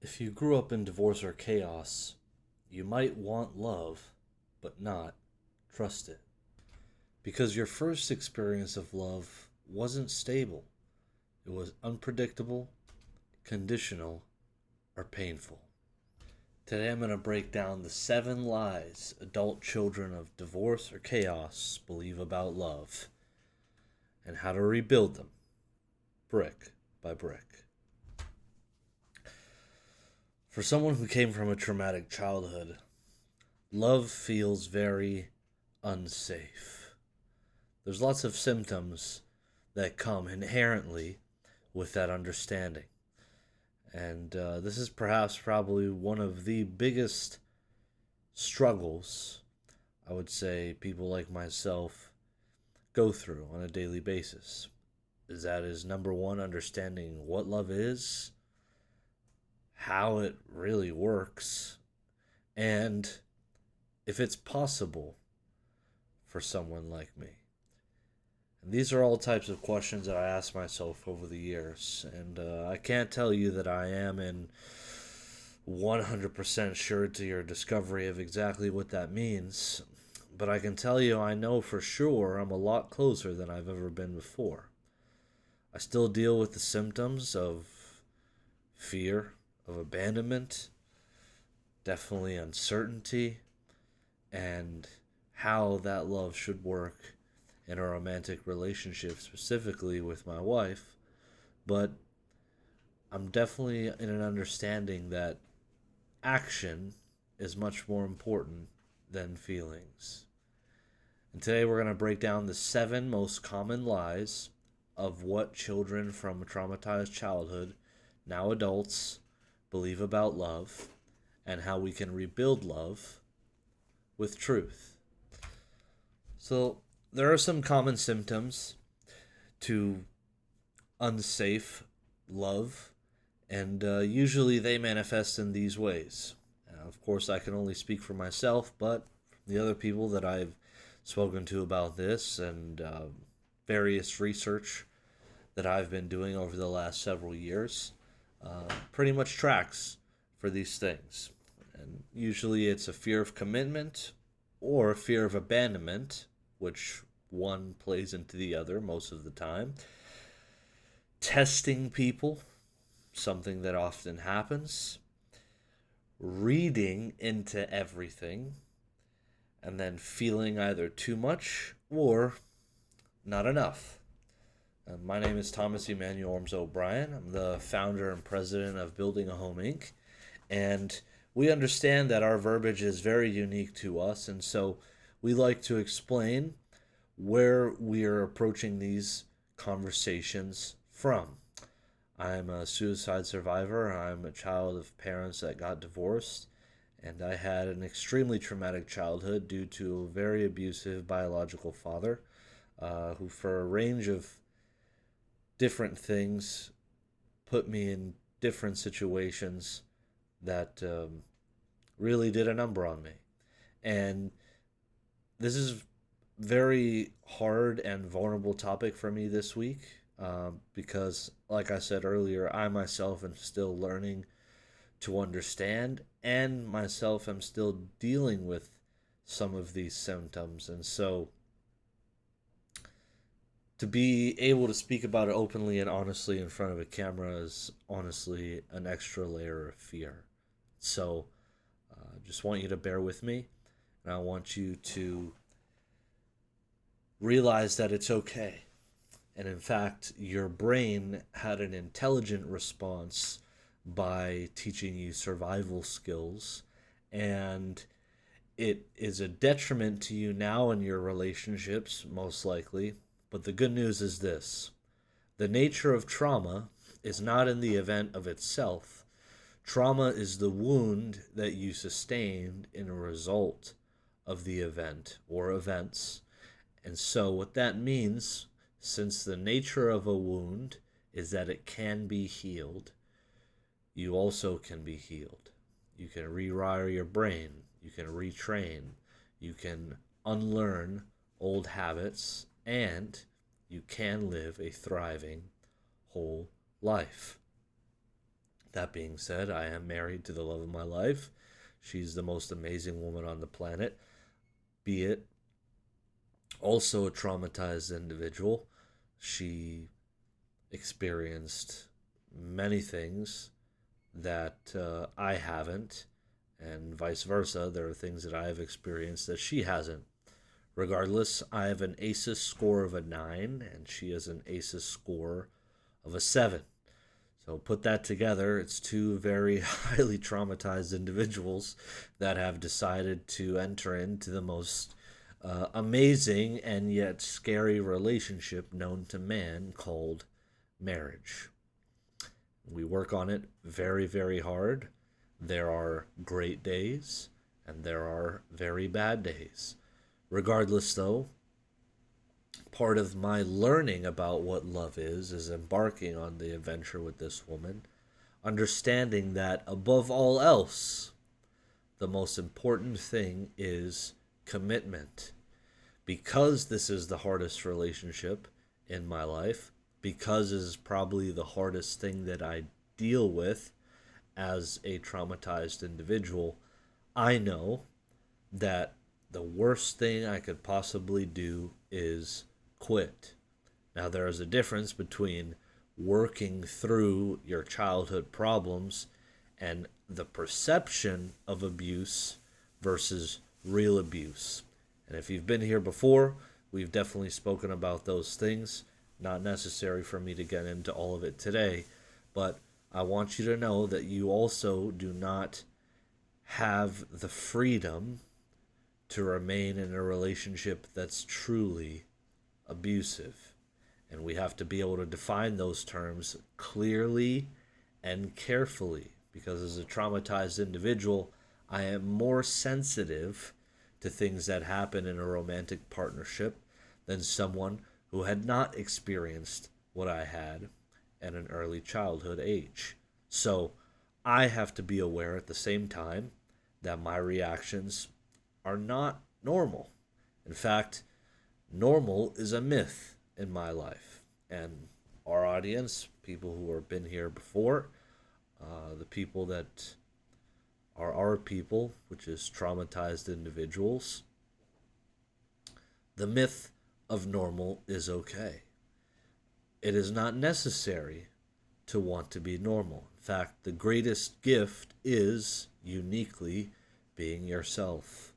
If you grew up in divorce or chaos, you might want love, but not trust it. Because your first experience of love wasn't stable, it was unpredictable, conditional, or painful. Today I'm going to break down the 7 lies adult children of divorce or chaos believe about love and how to rebuild them brick by brick. For someone who came from a traumatic childhood, love feels very unsafe. There's lots of symptoms that come inherently with that understanding. And this is perhaps probably one of the biggest struggles I would say people like myself go through on a daily basis. Is number one, understanding what love is, how it really works, and if it's possible for someone like me. And these are all types of questions that I ask myself over the years, and I can't tell you that I am in 100% sure to your discovery of exactly what that means, but I can tell you I know for sure I'm a lot closer than I've ever been before. I still deal with the symptoms of fear, of abandonment, definitely uncertainty, and how that love should work in a romantic relationship, specifically with my wife. But I'm definitely in an understanding that action is much more important than feelings. And today we're going to break down the 7 most common lies of what children from a traumatized childhood, now adults, believe about love and how we can rebuild love with truth. So, there are some common symptoms to unsafe love, and usually they manifest in these ways. Of course, I can only speak for myself, but the other people that I've spoken to about this and various research that I've been doing over the last several years pretty much tracks for these things. And usually it's a fear of commitment or a fear of abandonment, which one plays into the other most of the time. Testing people, something that often happens. Reading into everything, and then feeling either too much or not enough. My name is Thomas Emmanuel Orms O'Brien. I'm the founder and president of Building a Home Inc. And we understand that our verbiage is very unique to us, and so we like to explain where we are approaching these conversations from. I'm a suicide survivor. I'm a child of parents that got divorced, and I had an extremely traumatic childhood due to a very abusive biological father who, for a range of different things, put me in different situations that really did a number on me. And this is very hard and vulnerable topic for me this week because, like I said earlier, I myself am still learning to understand, and myself am still dealing with some of these symptoms. And so, to be able to speak about it openly and honestly in front of a camera is honestly an extra layer of fear. So, just want you to bear with me, and I want you to realize that it's okay. And in fact, your brain had an intelligent response by teaching you survival skills, and it is a detriment to you now in your relationships, most likely. But the good news is this: the nature of trauma is not in the event of itself. Trauma is the wound that you sustained in a result of the event or events. And so, what that means, since the nature of a wound is that it can be healed, you also can be healed. You can rewire your brain, you can retrain, you can unlearn old habits, and you can live a thriving whole life. That being said, I am married to the love of my life. She's the most amazing woman on the planet, be it also a traumatized individual. She experienced many things that I haven't, and vice versa. There are things that I have experienced that she hasn't. Regardless, I have an ACEs score of a 9, and she has an ACEs score of a 7. So put that together, it's two very highly traumatized individuals that have decided to enter into the most amazing and yet scary relationship known to man called marriage. We work on it very, very hard. There are great days and there are very bad days. Regardless, though, part of my learning about what love is embarking on the adventure with this woman, understanding that above all else, the most important thing is commitment. Because this is the hardest relationship in my life, because it is probably the hardest thing that I deal with as a traumatized individual, I know that the worst thing I could possibly do is quit. Now, there is a difference between working through your childhood problems and the perception of abuse versus real abuse. And if you've been here before, we've definitely spoken about those things. Not necessary for me to get into all of it today, but I want you to know that you also do not have the freedom to remain in a relationship that's truly abusive. And we have to be able to define those terms clearly and carefully, because as a traumatized individual, I am more sensitive to things that happen in a romantic partnership than someone who had not experienced what I had at an early childhood age. So I have to be aware at the same time that my reactions are not normal. In fact, normal is a myth in my life. And our audience, people who have been here before, the people that are our people, which is traumatized individuals, the myth of normal is okay. It is not necessary to want to be normal. In fact, the greatest gift is uniquely being yourself,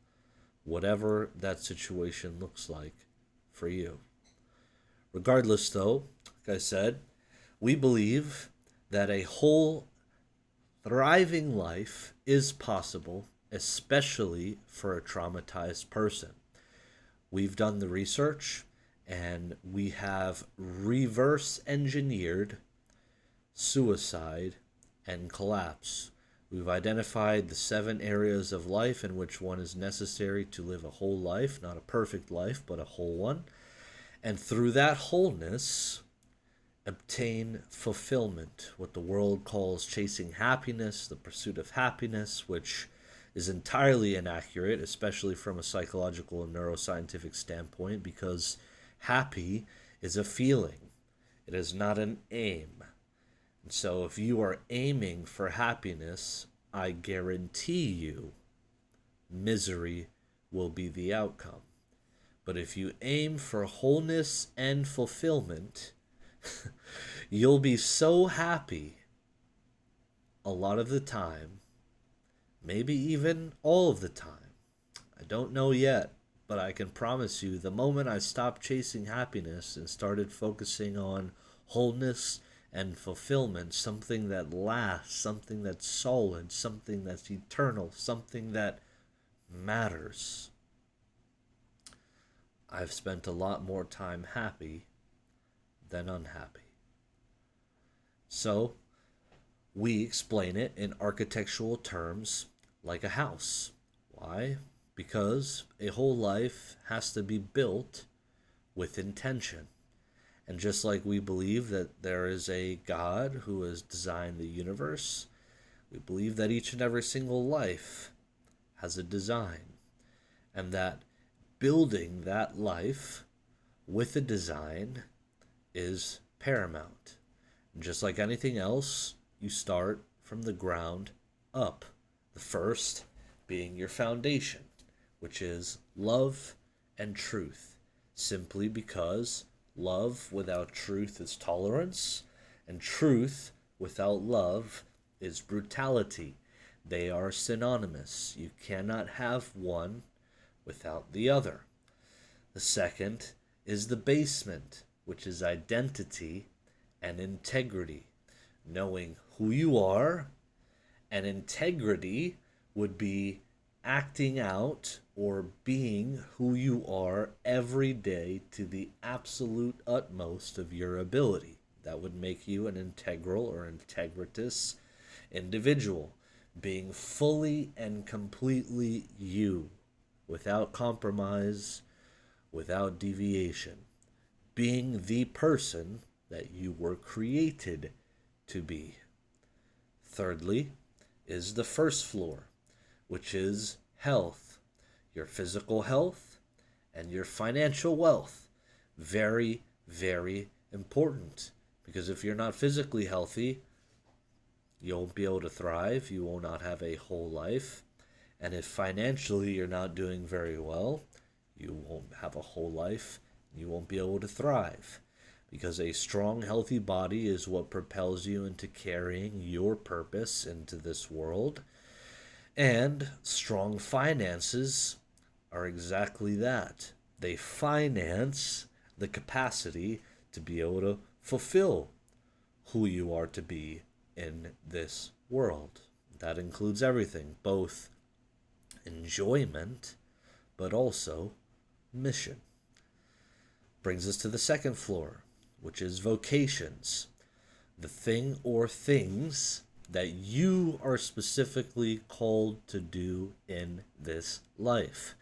whatever that situation looks like for you. Regardless, though, like I said, we believe that a whole, thriving life is possible, especially for a traumatized person. We've done the research and we have reverse engineered suicide and collapse. We've identified the 7 areas of life in which one is necessary to live a whole life, not a perfect life, but a whole one. And through that wholeness, obtain fulfillment, what the world calls chasing happiness, the pursuit of happiness, which is entirely inaccurate, especially from a psychological and neuroscientific standpoint, because happy is a feeling. It is not an aim. And so if you are aiming for happiness, I guarantee you misery will be the outcome. But if you aim for wholeness and fulfillment, you'll be so happy a lot of the time, maybe even all of the time. I don't know yet, but I can promise you the moment I stopped chasing happiness and started focusing on wholeness and fulfillment, something that lasts, something that's solid, something that's eternal, something that matters, I've spent a lot more time happy than unhappy. So, we explain it in architectural terms like a house. Why? Because a whole life has to be built with intention. And just like we believe that there is a God who has designed the universe, we believe that each and every single life has a design. And that building that life with a design is paramount. And just like anything else, you start from the ground up. The first being your foundation, which is love and truth, simply because love without truth is tolerance, and truth without love is brutality. They are synonymous. You cannot have one without the other. The second is the basement, which is identity and integrity, knowing who you are, and integrity would be acting out or being who you are every day to the absolute utmost of your ability. That would make you an integral or integritous individual, being fully and completely you, without compromise, without deviation, being the person that you were created to be. Thirdly is the first floor, which is health, your physical health and your financial wealth. Very, very important, because if you're not physically healthy, you won't be able to thrive, you will not have a whole life, and if financially you're not doing very well, you won't have a whole life, you won't be able to thrive, because a strong, healthy body is what propels you into carrying your purpose into this world. And strong finances are exactly that. They finance the capacity to be able to fulfill who you are to be in this world. That includes everything, both enjoyment, but also mission. Brings us to the second floor, which is vocations. The thing or things that you are specifically called to do in this life.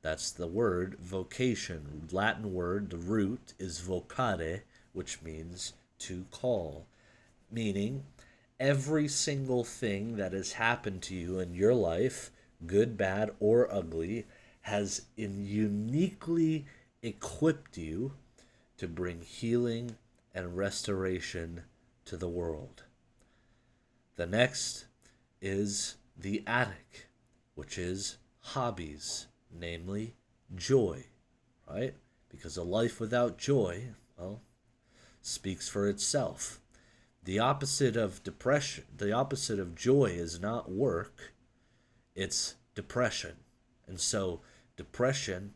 That's the word vocation. Latin word, the root is vocare, which means to call. Meaning, every single thing that has happened to you in your life, good, bad, or ugly, has uniquely equipped you to bring healing and restoration to the world. The next is the attic, which is hobbies, namely joy, right? Because a life without joy, well, speaks for itself. The opposite of depression, the opposite of joy is not work, it's depression. And so depression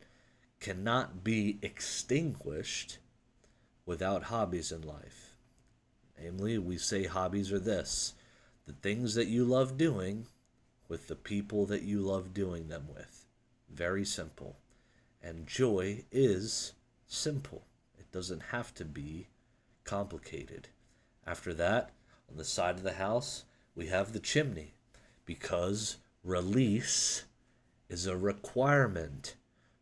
cannot be extinguished without hobbies in life. Namely, we say hobbies are this: the things that you love doing with the people that you love doing them with. Very simple. And joy is simple. It doesn't have to be complicated. After that, on the side of the house, we have the chimney, because release is a requirement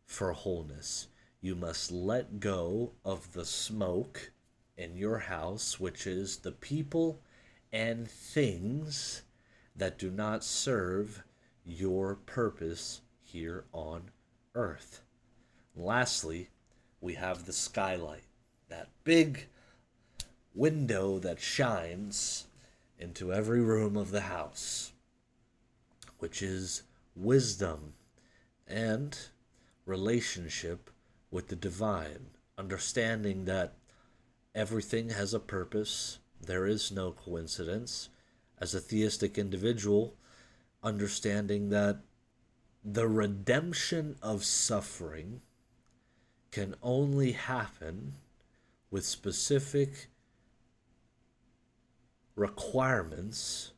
for wholeness. You must let go of the smoke in your house, which is the people and things that do not serve your purpose here on earth. Lastly, we have the skylight, that big window that shines into every room of the house, which is wisdom and relationship with the divine, understanding that everything has a purpose, there is no coincidence. As a theistic individual, understanding that the redemption of suffering can only happen with specific requirements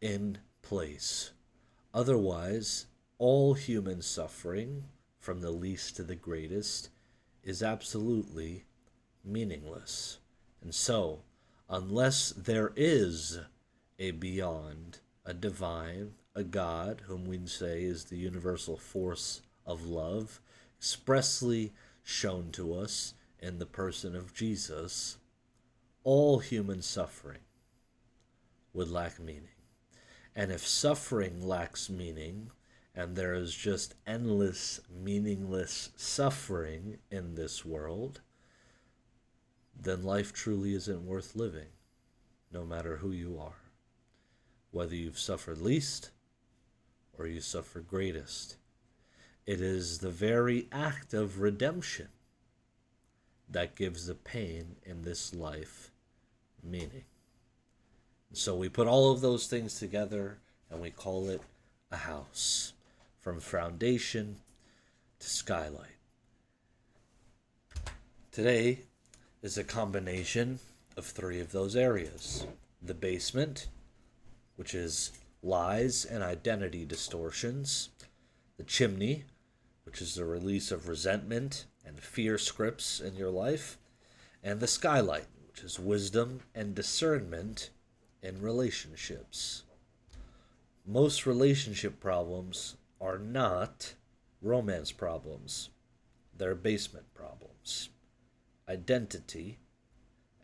in place. Otherwise, all human suffering, from the least to the greatest, is absolutely meaningless. And so, unless there is a beyond, a divine, a God, whom we say is the universal force of love, expressly shown to us in the person of Jesus, all human suffering would lack meaning. And if suffering lacks meaning, and there is just endless, meaningless suffering in this world, then life truly isn't worth living, no matter who you are. whether you've suffered least or you suffer greatest. It is the very act of redemption that gives the pain in this life meaning. So we put all of those things together and we call it a house, from foundation to skylight. Today is a combination of three of those areas. The basement, which is lies and identity distortions. The chimney, which is the release of resentment and fear scripts in your life. And the skylight, which is wisdom and discernment in relationships. Most relationship problems are not romance problems. They're basement problems. Identity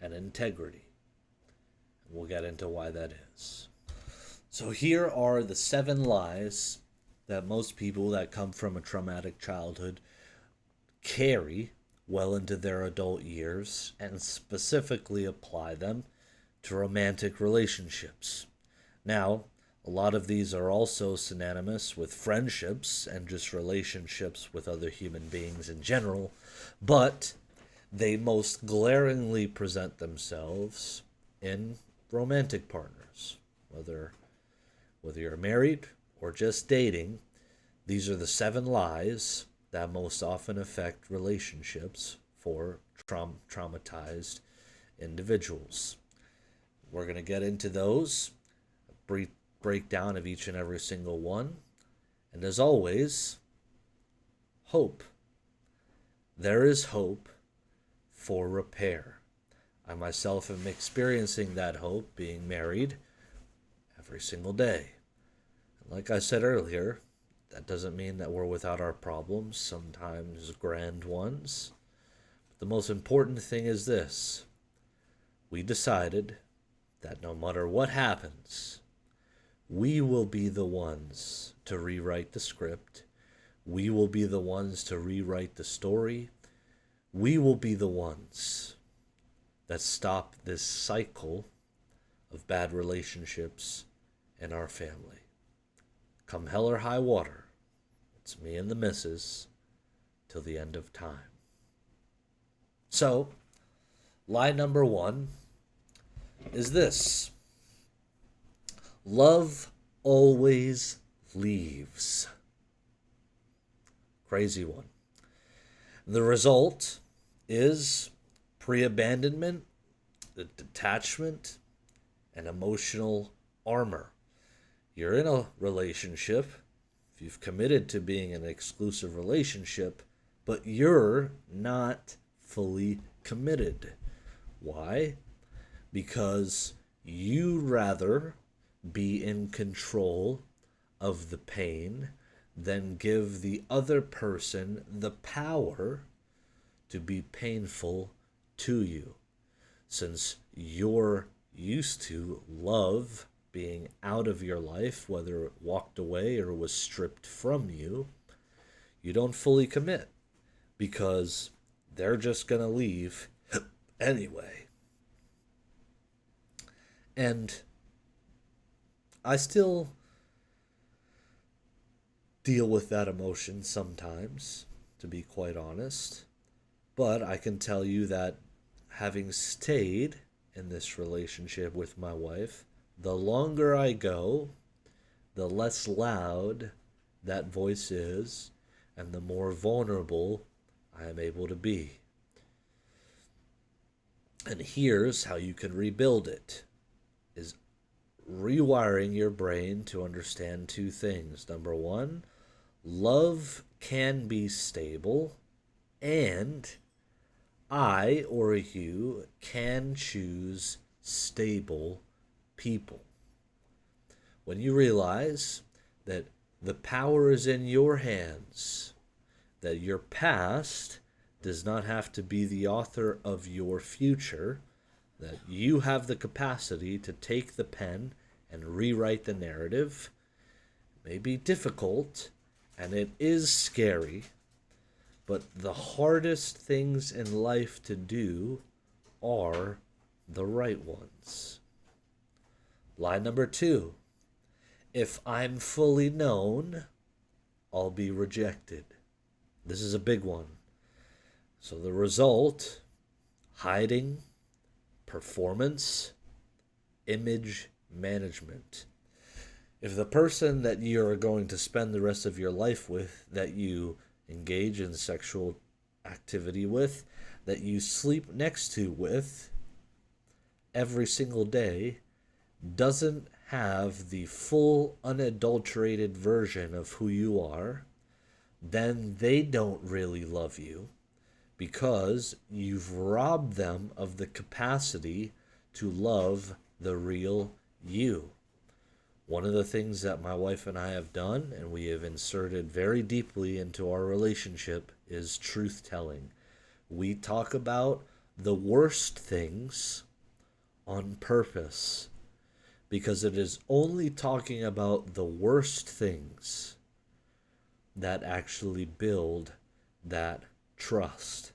and integrity. We'll get into why that is. So here are the 7 lies that most people that come from a traumatic childhood carry well into their adult years and specifically apply them to romantic relationships. Now, a lot of these are also synonymous with friendships and just relationships with other human beings in general, but they most glaringly present themselves in romantic partners. Whether you're married or just dating, these are the 7 lies that most often affect relationships for traumatized individuals. We're going to get into those, breakdown of each and every single one, and as always, hope. There is hope for repair. I myself am experiencing that hope being married every single day. And like I said earlier, that doesn't mean that we're without our problems, sometimes grand ones. But the most important thing is this. We decided that no matter what happens, we will be the ones to rewrite the script. We will be the ones to rewrite the story. We will be the ones that stop this cycle of bad relationships in our family. Come hell or high water, it's me and the missus till the end of time. So, lie number 1 is this. Love always leaves. Crazy one. The result is pre-abandonment, detachment, and emotional armor. You're in a relationship, if you've committed to being in an exclusive relationship, but you're not fully committed. Why? Because you rather be in control of the pain than give the other person the power to be painful to you. Since you're used to love being out of your life, whether it walked away or was stripped from you, you don't fully commit because they're just going to leave anyway. And I still deal with that emotion sometimes, to be quite honest. But I can tell you that having stayed in this relationship with my wife, the longer I go, the less loud that voice is, and the more vulnerable I am able to be. And here's how you can rebuild it, is rewiring your brain to understand 2 things. Number 1, love can be stable, and I or you can choose stable people. When you realize that the power is in your hands, that your past does not have to be the author of your future, that you have the capacity to take the pen and rewrite the narrative. It may be difficult, and it is scary, but the hardest things in life to do are the right ones. Lie number 2 If I'm fully known, I'll be rejected. This is a big one. So the result: hiding, performance, image management. If the person that you're going to spend the rest of your life with, that you engage in sexual activity with, that you sleep next to with every single day, doesn't have the full unadulterated version of who you are, then they don't really love you, because you've robbed them of the capacity to love the real you. One of the things that my wife and I have done, and we have inserted very deeply into our relationship, is truth telling. We talk about the worst things on purpose, because it is only talking about the worst things that actually build that trust.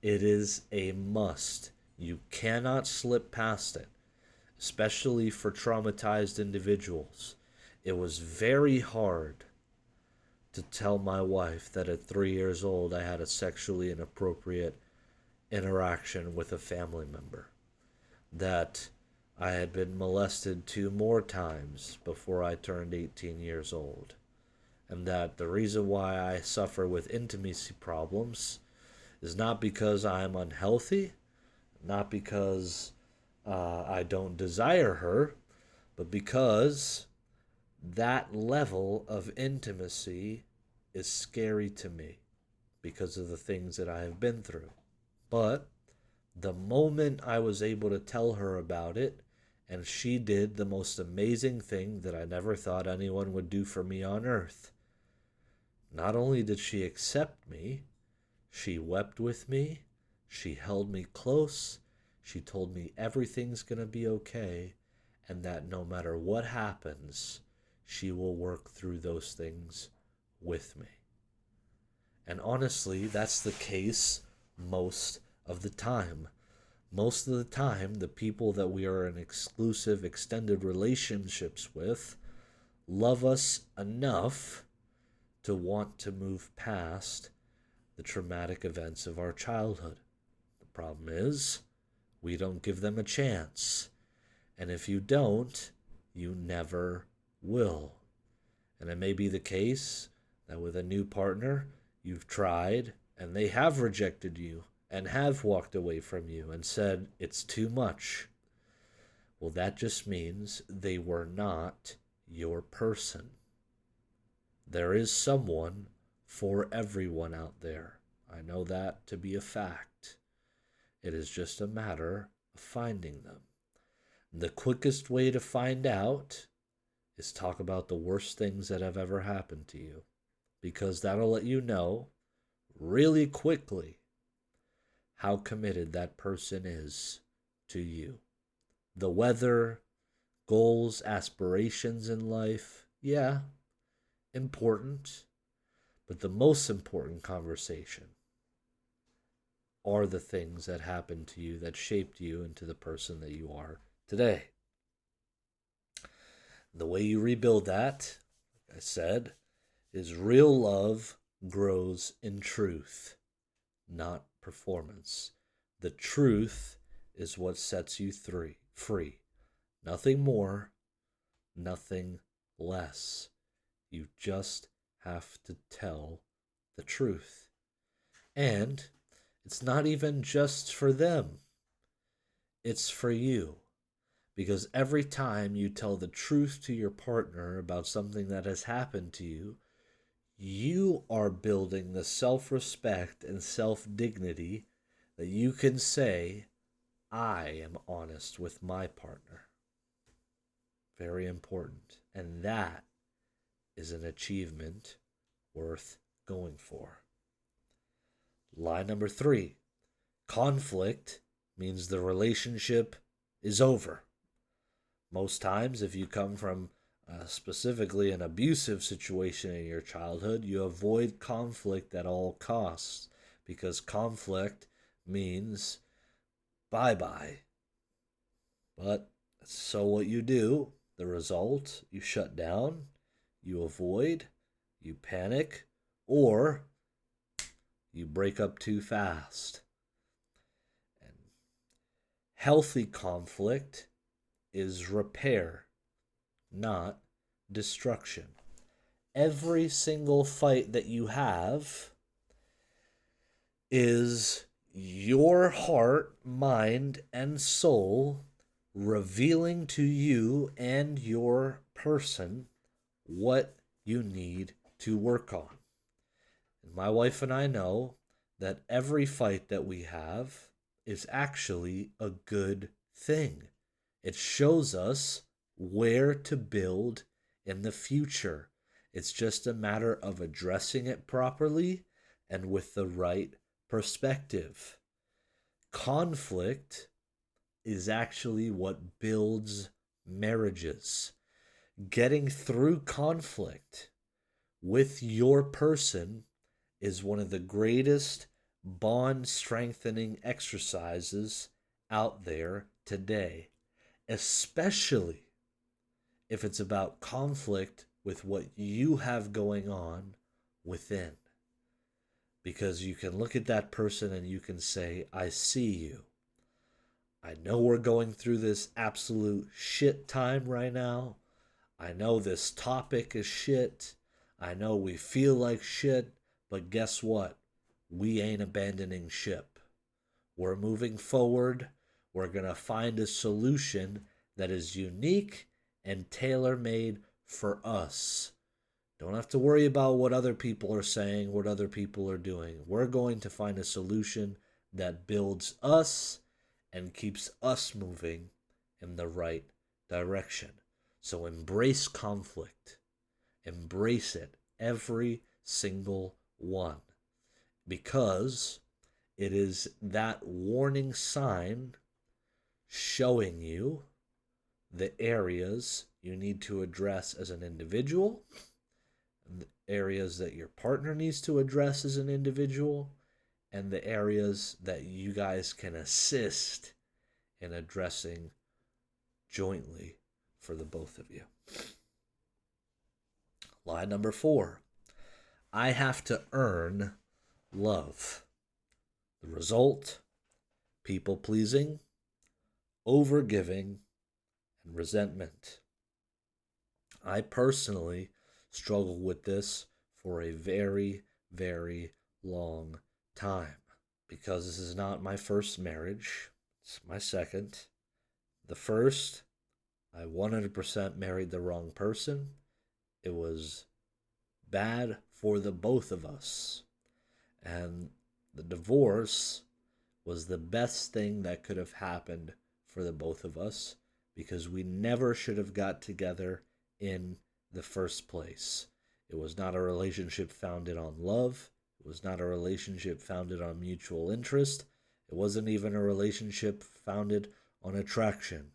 It is a must. You cannot slip past it, especially for traumatized individuals. It was very hard to tell my wife that at 3 years old I had a sexually inappropriate interaction with a family member, that I had been molested 2 more times before I turned 18 years old, and that the reason why I suffer with intimacy problems is not because I'm unhealthy, not because I don't desire her, but because that level of intimacy is scary to me because of the things that I have been through. But the moment I was able to tell her about it, and she did the most amazing thing that I never thought anyone would do for me on earth. Not only did she accept me, she wept with me, she held me close, she told me everything's going to be okay, and that no matter what happens, she will work through those things with me. And honestly, that's the case most of the time. Most of the time, the people that we are in exclusive, extended relationships with love us enough to want to move past the traumatic events of our childhood. The problem is, we don't give them a chance. And if you don't, you never will. And it may be the case that with a new partner, you've tried and they have rejected you and have walked away from you and said, it's too much. Well, that just means they were not your person. There is someone for everyone out there. I know that to be a fact. It is just a matter of finding them. The quickest way to find out is talk about the worst things that have ever happened to you, because that'll let you know really quickly how committed that person is to you. The weather, goals, aspirations in life, yeah, important, but the most important conversation are the things that happened to you that shaped you into the person that you are today. The way you rebuild that, like I said, is real love grows in truth, not performance. The truth is what sets you free. Nothing more, nothing less. You just have to tell the truth. And it's not even just for them. It's for you. Because every time you tell the truth to your partner about something that has happened to you, you are building the self-respect and self-dignity that you can say, I am honest with my partner. Very important. And that is an achievement worth going for. Line number 3. Conflict means the relationship is over. Most times, if you come from specifically an abusive situation in your childhood, you avoid conflict at all costs, because conflict means bye-bye. But so what you do The result, you shut down, you avoid, you panic, or you break up too fast. And healthy conflict is repair, not destruction. Every single fight that you have is your heart, mind, and soul revealing to you and your person what you need to work on. And my wife and I know that every fight that we have is actually a good thing. It shows us where to build in the future. It's just a matter of addressing it properly and with the right perspective. Conflict is actually what builds marriages. Getting through conflict with your person is one of the greatest bond strengthening exercises out there today, especially if it's about conflict with what you have going on within. Because you can look at that person and you can say, I see you. I know we're going through this absolute shit time right now. I know this topic is shit. I know we feel like shit. But guess what? We ain't abandoning ship. We're moving forward. We're going to find a solution that is unique and tailor-made for us. Don't have to worry about what other people are saying, what other people are doing. We're going to find a solution that builds us and keeps us moving in the right direction. So embrace conflict. Embrace it, every single one. Because it is that warning sign showing you the areas you need to address as an individual, the areas that your partner needs to address as an individual, and the areas that you guys can assist in addressing jointly for the both of you. Lie number 4. I have to earn love. The result, people pleasing, overgiving, and resentment. I personally struggled with this for a very, very long time because this is not my first marriage. It's my second. The first, I 100% married the wrong person. It was bad for the both of us. And the divorce was the best thing that could have happened for the both of us because we never should have got together in the first place. It was not a relationship founded on love. It was not a relationship founded on mutual interest. It wasn't even a relationship founded on attraction.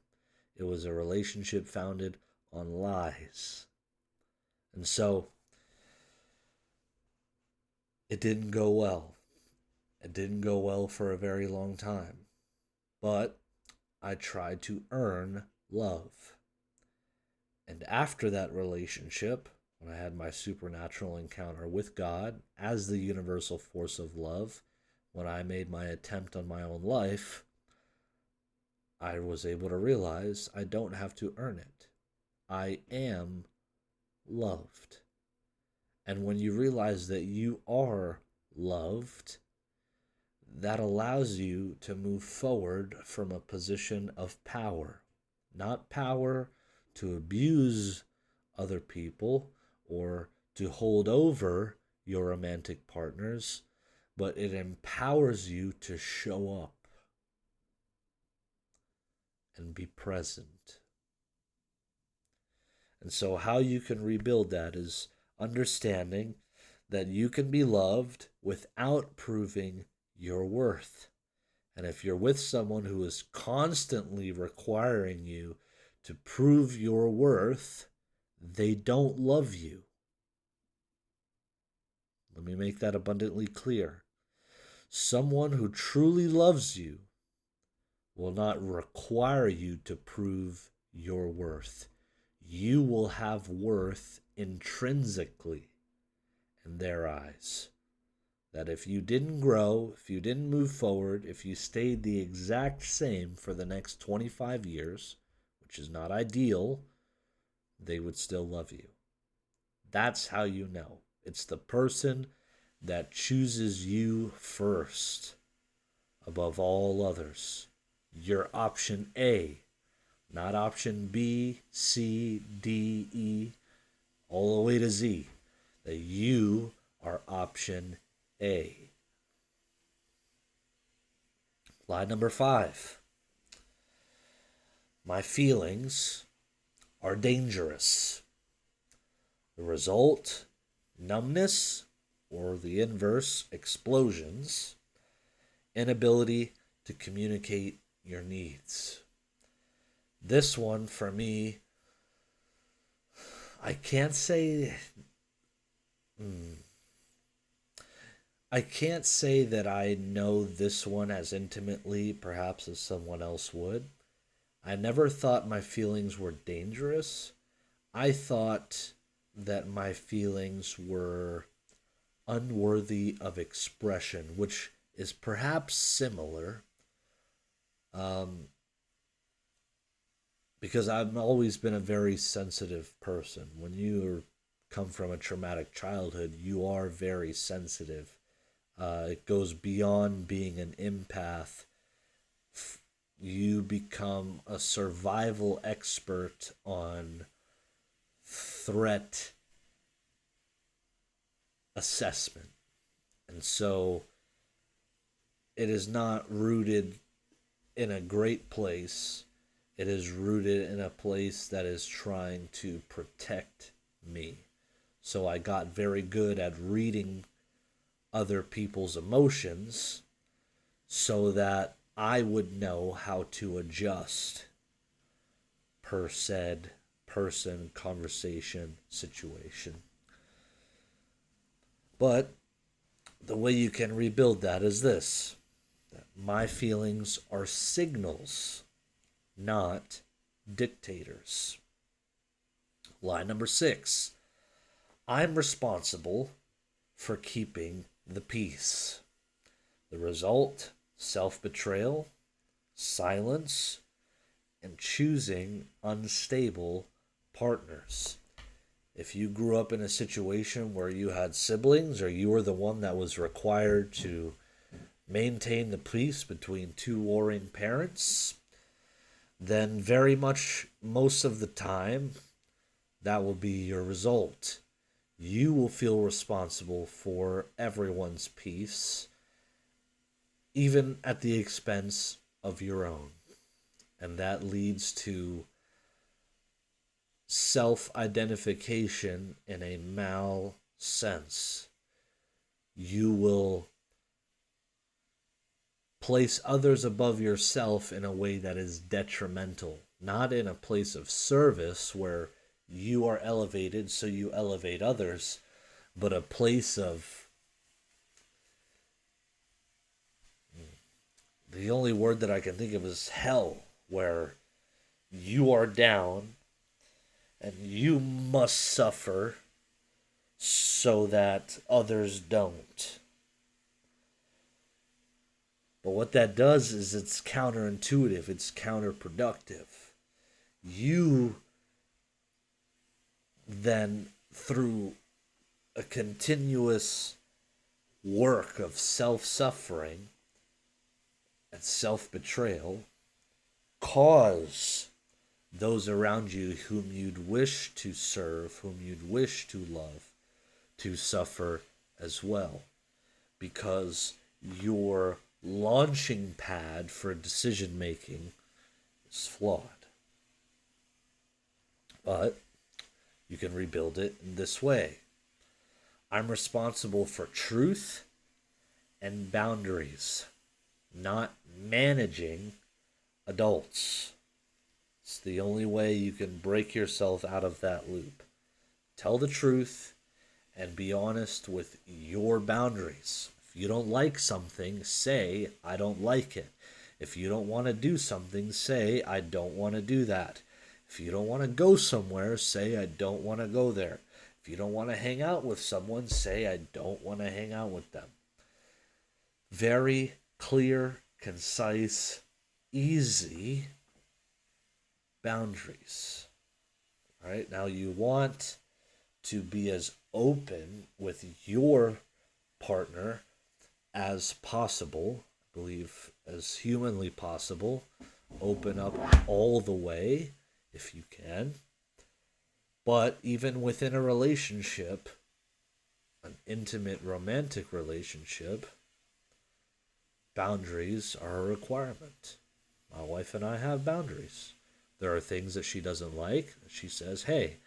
It was a relationship founded on lies. And so it didn't go well. It didn't go well for a very long time. But I tried to earn love. And after that relationship, when I had my supernatural encounter with God as the universal force of love, when I made my attempt on my own life, I was able to realize I don't have to earn it. I am loved. And when you realize that you are loved, that allows you to move forward from a position of power. Not power to abuse other people or to hold over your romantic partners, but it empowers you to show up and be present. And so how you can rebuild that is understanding that you can be loved without proving your worth. And if you're with someone who is constantly requiring you to prove your worth, they don't love you. Let me make that abundantly clear. Someone who truly loves you will not require you to prove your worth. you will have worth intrinsically in their eyes. That if you didn't grow, if you didn't move forward, if you stayed the exact same for the next 25 years, which is not ideal, they would still love you. That's how you know. It's the person that chooses you first above all others. You're option A, not option B, C, D, E, all the way to Z. That you are option A. Line number 5. My feelings are dangerous. The result, numbness, or the inverse, explosions, inability to communicate your needs. This one, for me, I can't say that I know this one as intimately, perhaps, as someone else would. I never thought my feelings were dangerous. I thought that my feelings were unworthy of expression, which is perhaps similar, because I've always been a very sensitive person. When you come from a traumatic childhood, you are very sensitive. It goes beyond being an empath. You become a survival expert on threat assessment. And so it is not rooted in a great place. It is rooted in a place that is trying to protect me. So I got very good at reading other people's emotions so that I would know how to adjust per said person, conversation, situation. But the way you can rebuild that is this: that my feelings are signals, not dictators. Line number 6. I'm responsible for keeping the peace. The result, self-betrayal, silence, and choosing unstable partners. If you grew up in a situation where you had siblings, or you were the one that was required to maintain the peace between two warring parents, then very much most of the time, that will be your result. You will feel responsible for everyone's peace, even at the expense of your own. And that leads to self-identification in a mal sense. You will place others above yourself in a way that is detrimental, not in a place of service where you are elevated so you elevate others, but a place of, the only word that I can think of is hell, where you are down and you must suffer so that others don't. But what that does is it's counterintuitive, it's counterproductive. You then, through a continuous work of self-suffering and self-betrayal, cause those around you whom you'd wish to serve, whom you'd wish to love, to suffer as well. Because your launching pad for decision making is flawed. But you can rebuild it in this way. I'm responsible for truth and boundaries, not managing adults. It's the only way you can break yourself out of that loop. Tell the truth and be honest with your boundaries. If you don't like something, say, I don't like it. If you don't want to do something, say, I don't want to do that. If you don't want to go somewhere, say, I don't want to go there. If you don't want to hang out with someone, say, I don't want to hang out with them. Very clear, concise, easy boundaries. All right? Now, you want to be as open with your partner as possible, I believe as humanly possible. Open up all the way if you can. But even within a relationship, an intimate romantic relationship, boundaries are a requirement. My wife and I have boundaries. There are things that she doesn't like. She says, hey,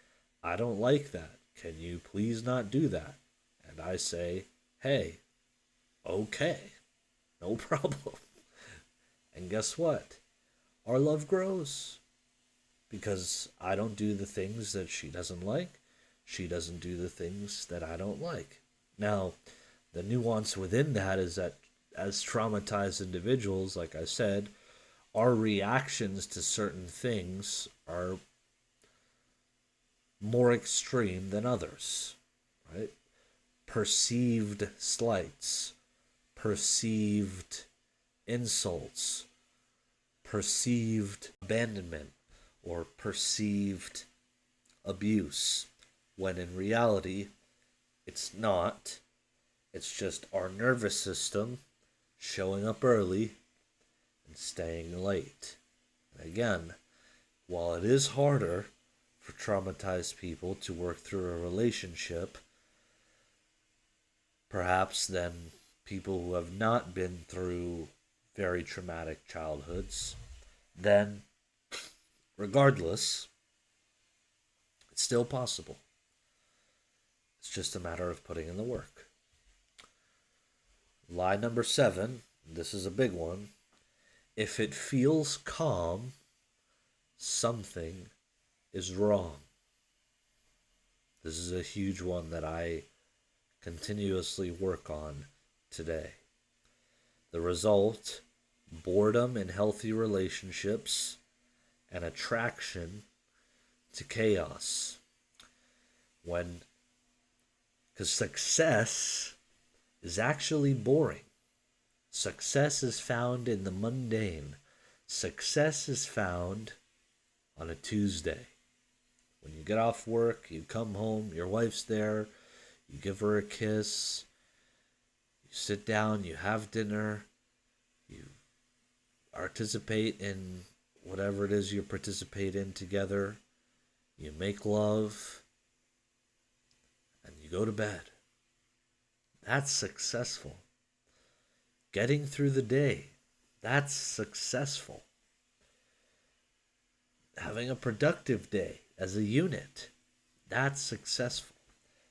I don't like that. Can you please not do that? And I say, hey, okay, no problem. And guess what? Our love grows because I don't do the things that she doesn't like. She doesn't do the things that I don't like. Now, the nuance within that is that as traumatized individuals, like I said, our reactions to certain things are more extreme than others, right? Perceived slights, perceived insults, perceived abandonment, or perceived abuse, when in reality, it's not. It's just our nervous system showing up early and staying late. And again, while it is harder for traumatized people to work through a relationship, perhaps than people who have not been through very traumatic childhoods, then regardless, it's still possible. It's just a matter of putting in the work. Lie number 7, this is a big one. If it feels calm, something is wrong. This is a huge one that I continuously work on today. The result, boredom in healthy relationships and attraction to chaos. Because success is actually boring. Success is found in the mundane. Success is found on a Tuesday. When you get off work, you come home, your wife's there, you give her a kiss, you sit down, you have dinner, you participate in whatever it is you participate in together, you make love, and you go to bed. That's successful. Getting through the day, that's successful. Having a productive day as a unit, that's successful.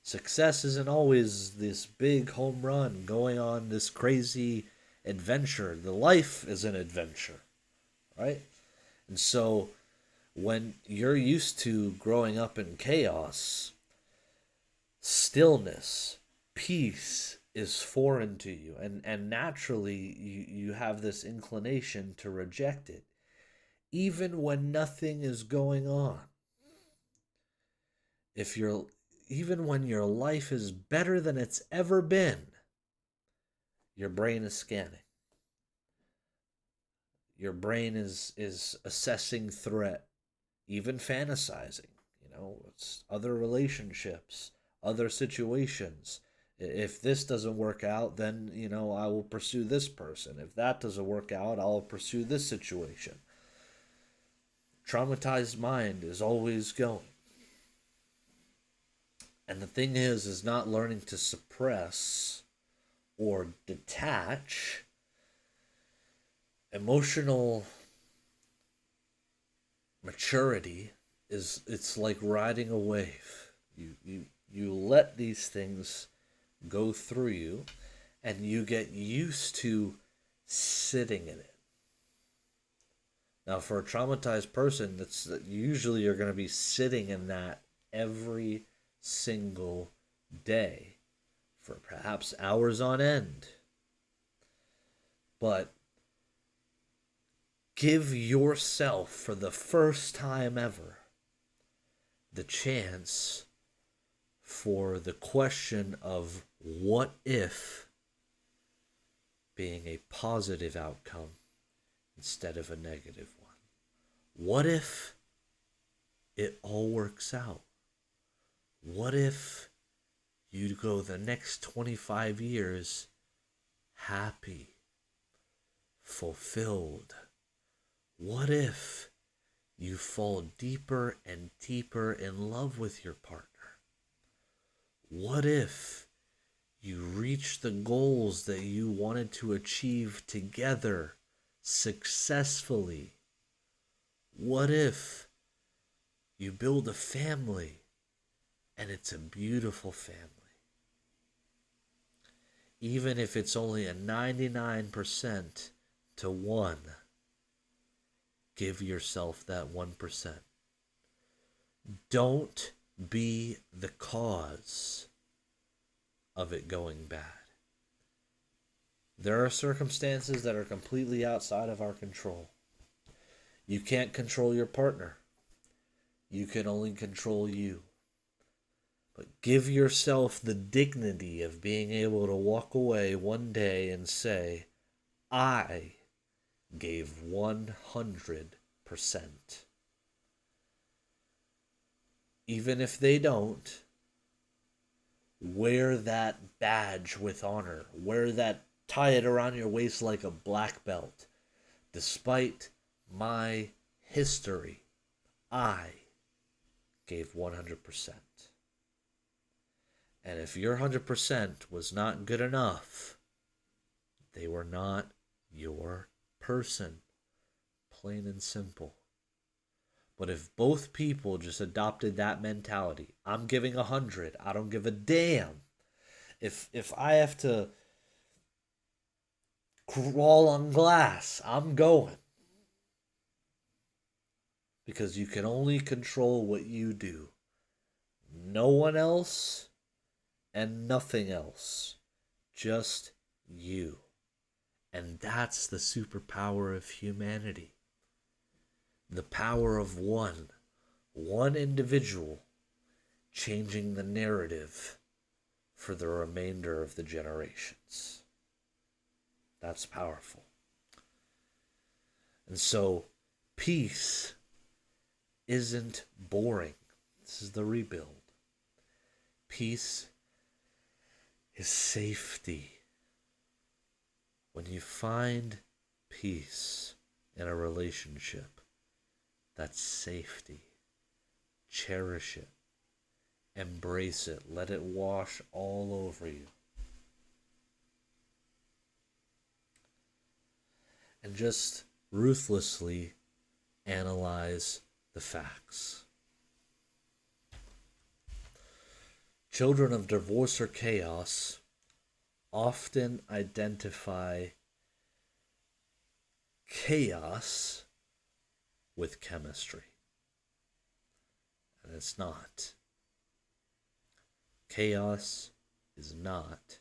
Success isn't always this big home run going on this crazy adventure. The life is an adventure, right? And so when you're used to growing up in chaos, stillness, peace is foreign to you. And naturally, you have this inclination to reject it, even when nothing is going on. Even when your life is better than it's ever been, your brain is scanning. Your brain is assessing threat, even fantasizing. It's other relationships, other situations. If this doesn't work out, then, I will pursue this person. If that doesn't work out, I'll pursue this situation. Traumatized mind is always going. And the thing is not learning to suppress or detach. Emotional maturity it's like riding a wave. You let these things go through you, and you get used to sitting in it. Now, for a traumatized person, that's usually you're going to be sitting in that every single day for perhaps hours on end. But give yourself, for the first time ever, the chance for the question of what if being a positive outcome instead of a negative one. What if it all works out? What if you go the next 25 years happy, fulfilled? What if you fall deeper and deeper in love with your partner? What if you reach the goals that you wanted to achieve together successfully? What if you build a family and it's a beautiful family? Even if it's only a 99% to 1, give yourself that 1%. Don't be the cause of it going bad. There are circumstances that are completely outside of our control. You can't control your partner. You can only control you. But give yourself the dignity of being able to walk away one day and say, I gave 100%. Even if they don't, wear that badge with honor. Tie it around your waist like a black belt. Despite my history, I gave 100%. And if your 100% was not good enough, they were not your person. Plain and simple. But if both people just adopted that mentality, I'm giving 100, I don't give a damn. If I have to crawl on glass, I'm going. Because you can only control what you do. No one else and nothing else. Just you. And that's the superpower of humanity. The power of one individual changing the narrative for the remainder of the generations. That's powerful. And so, peace isn't boring. This is the rebuild. Peace is safety. When you find peace in a relationship, that's safety. Cherish it. Embrace it. Let it wash all over you. And just ruthlessly analyze the facts. Children of divorce or chaos often identify chaos with chemistry. And it's not. Chaos is not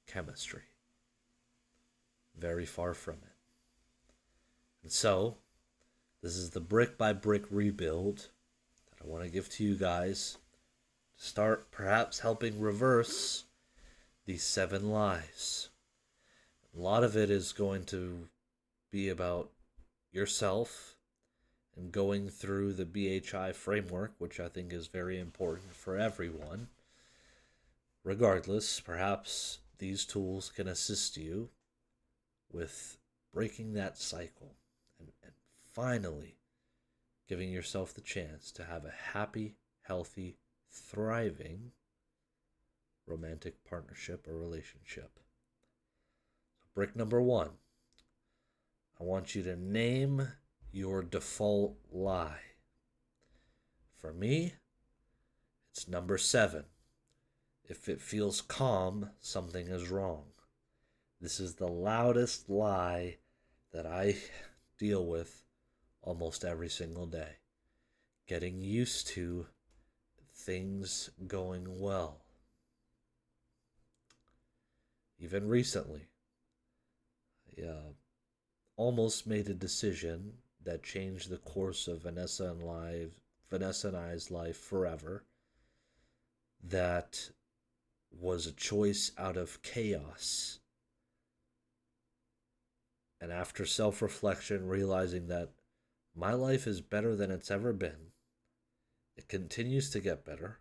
chemistry. Very far from it. And so, this is the brick by brick rebuild that I want to give to you guys to start perhaps helping reverse these 7 lies. A lot of it is going to be about yourself and going through the BHI framework, which I think is very important for everyone. Regardless, perhaps these tools can assist you with breaking that cycle and finally giving yourself the chance to have a happy, healthy, thriving romantic partnership or relationship. So brick number 1, I want you to name your default lie. For me, it's number 7. If it feels calm, something is wrong. This is the loudest lie that I deal with almost every single day. Getting used to things going well. Even recently, I almost made a decision that changed the course of Vanessa and Vanessa and I's life forever that was a choice out of chaos. And after self reflection, realizing that my life is better than it's ever been, it continues to get better.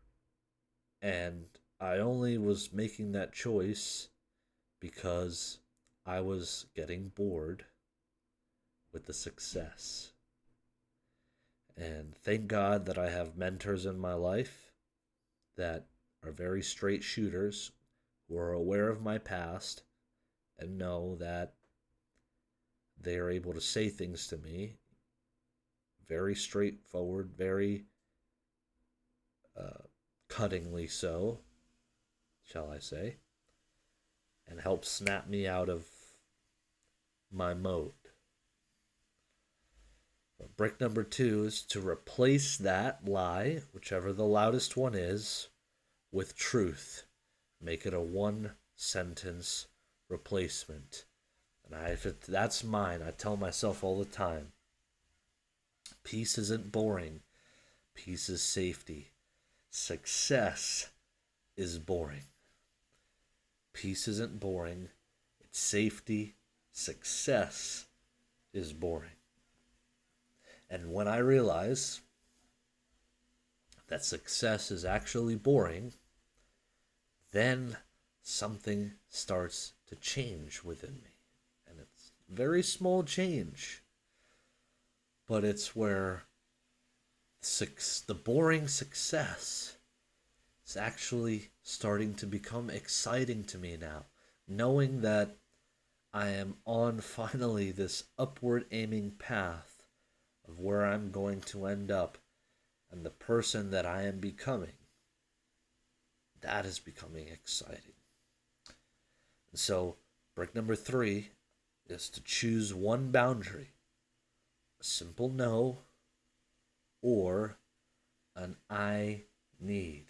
And I only was making that choice because I was getting bored with the success. And thank God that I have mentors in my life that are very straight shooters who are aware of my past and know that they are able to say things to me very straightforward, very cuttingly so, shall I say, and help snap me out of my mode. But brick number 2 is to replace that lie, whichever the loudest one is, with truth. Make it a one sentence replacement. And if that's mine, I tell myself all the time, peace isn't boring. Peace is safety. Success is boring. Peace isn't boring. It's safety. Success is boring. And when I realize that success is actually boring, then something starts to change within me. And it's very small change. But it's where the boring success is actually starting to become exciting to me now. Knowing that I am on finally this upward aiming path of where I'm going to end up and the person that I am becoming. That is becoming exciting. And so, brick number 3 is to choose one boundary. A simple no or an I need.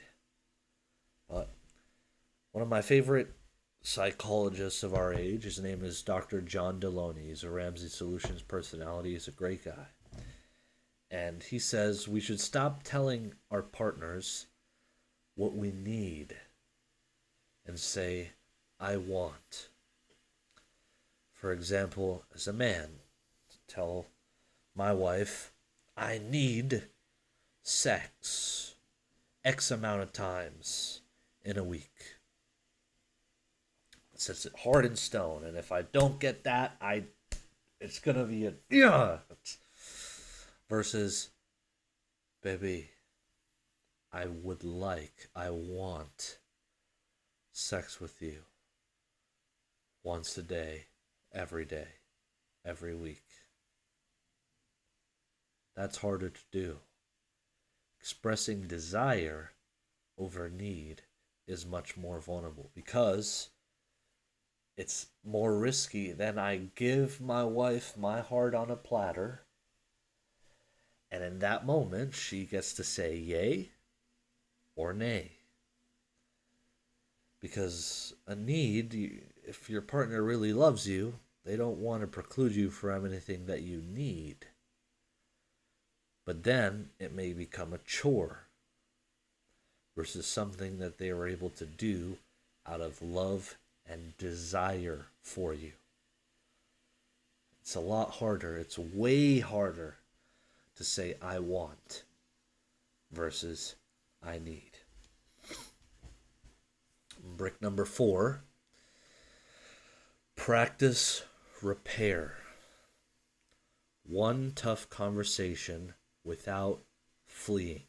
But one of my favorite psychologists of our age, his name is Dr. John Deloney. He's a Ramsey Solutions personality. He's a great guy. And he says we should stop telling our partners what we need and say, I want. For example, as a man, to tell my wife, I need sex X amount of times in a week. It sets it hard in stone, and if I don't get that, it's gonna be a yeah. Versus, baby, I want sex with you once a day, every week. That's harder to do. Expressing desire over need is much more vulnerable because it's more risky than I give my wife my heart on a platter. And in that moment, she gets to say yay or nay. Because a need, if your partner really loves you, they don't want to preclude you from anything that you need. But then it may become a chore versus something that they were able to do out of love and desire for you. It's a lot harder. It's way harder to say I want versus I need. Brick number 4, practice repair. One tough conversation without fleeing.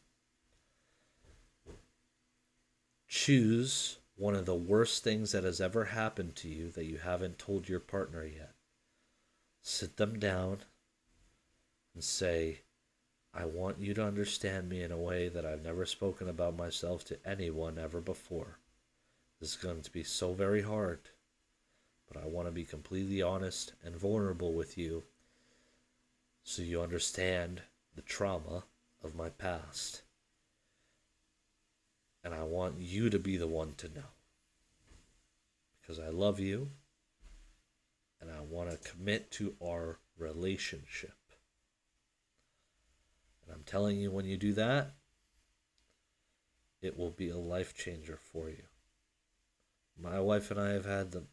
Choose one of the worst things that has ever happened to you that you haven't told your partner yet. Sit them down and say, I want you to understand me in a way that I've never spoken about myself to anyone ever before. This is going to be so very hard, but I want to be completely honest and vulnerable with you so you understand the trauma of my past. And I want you to be the one to know. Because I love you and I want to commit to our relationship. And I'm telling you, when you do that, it will be a life changer for you. My wife and I have had them.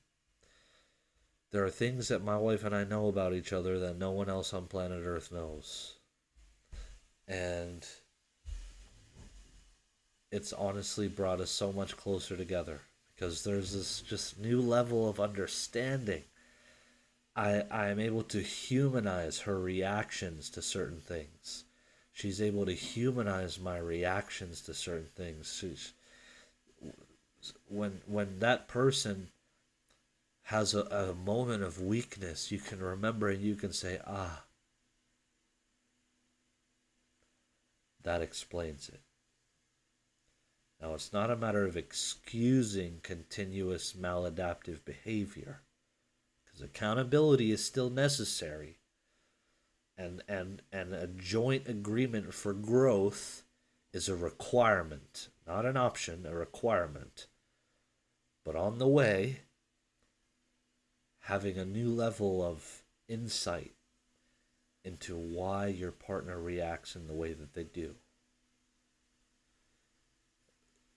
There are things that my wife and I know about each other that no one else on planet Earth knows. And it's honestly brought us so much closer together because there's this just new level of understanding. I am able to humanize her reactions to certain things. She's able to humanize my reactions to certain things. When that person has a moment of weakness, you can remember and you can say, ah, that explains it. Now, it's not a matter of excusing continuous maladaptive behavior, because accountability is still necessary. And a joint agreement for growth is a requirement, not an option, a requirement. But on the way, having a new level of insight into why your partner reacts in the way that they do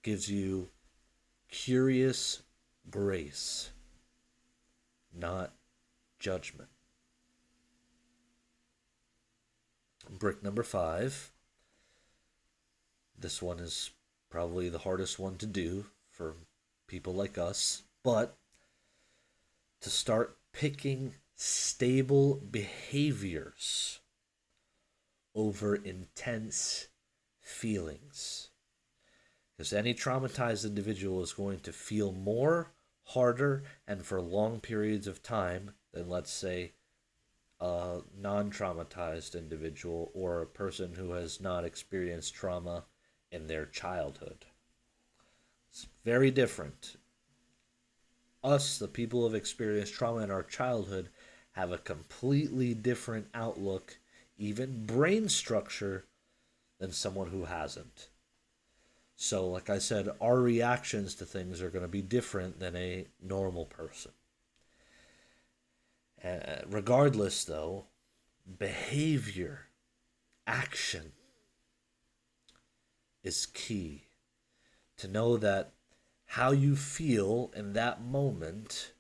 gives you curious grace, not judgment. Brick number 5. This one is probably the hardest one to do for people like us, but to start picking stable behaviors over intense feelings. Because any traumatized individual is going to feel more, harder, and for long periods of time than, let's say, a non traumatized individual or a person who has not experienced trauma in their childhood. It's very different. Us, the people who have experienced trauma in our childhood, have a completely different outlook, even brain structure, than someone who hasn't. So, like I said, our reactions to things are going to be different than a normal person. Regardless, though, behavior, action is key. To know that how you feel in that moment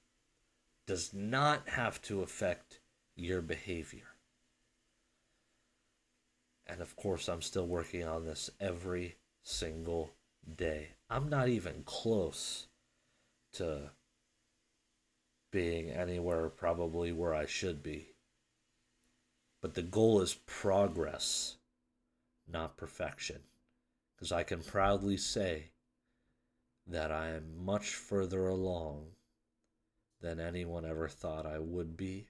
does not have to affect your behavior. And of course, I'm still working on this every single day. I'm not even close to being anywhere probably where I should be. But the goal is progress, not perfection. Because I can proudly say that I am much further along than anyone ever thought I would be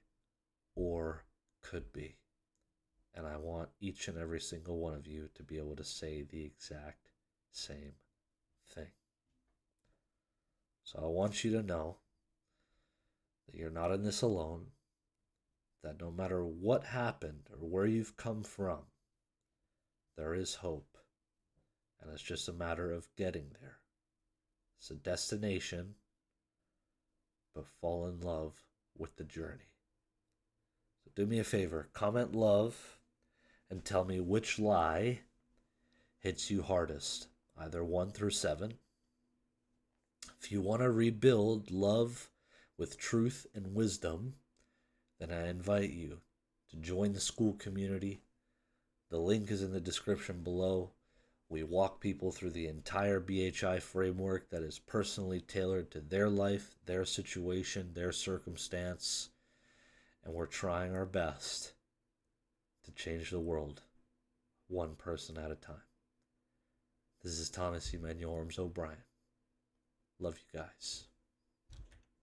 or could be. And I want each and every single one of you to be able to say the exact same thing. So I want you to know that you're not in this alone, that no matter what happened or where you've come from, there is hope. And it's just a matter of getting there. It's a destination, but fall in love with the journey. So do me a favor, comment love and tell me which lie hits you hardest, either 1 through 7. If you want to rebuild love with truth and wisdom, then I invite you to join the Skool community. The link is in the description below. We walk people through the entire BHI framework that is personally tailored to their life, their situation, their circumstance, and we're trying our best to change the world one person at a time. This is Thomas Emmanuel Arms O'Brien. Love you guys.